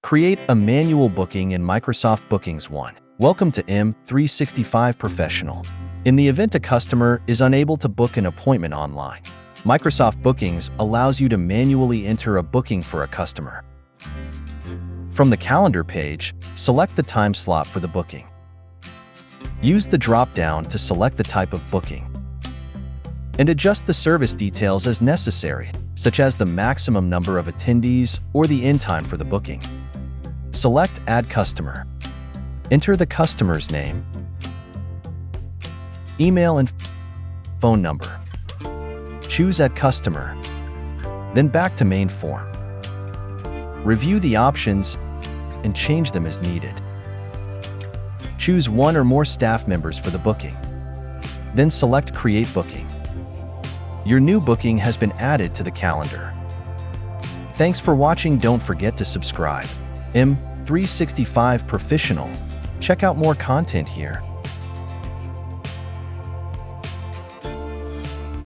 Create a manual booking in Microsoft Bookings 1. Welcome to M365 Professional. In the event a customer is unable to book an appointment online, Microsoft Bookings allows you to manually enter a booking for a customer. From the calendar page, select the time slot for the booking. Use the drop-down to select the type of booking, and adjust the service details as necessary, such as the maximum number of attendees or the end time for the booking. Select Add Customer. Enter the customer's name, email, and phone number. Choose Add Customer, then back to main form. Review the options and change them as needed. Choose one or more staff members for the booking. Then select Create Booking. Your new booking has been added to the calendar. Thanks for watching. Don't forget to subscribe. M365 Professional. Check out more content here.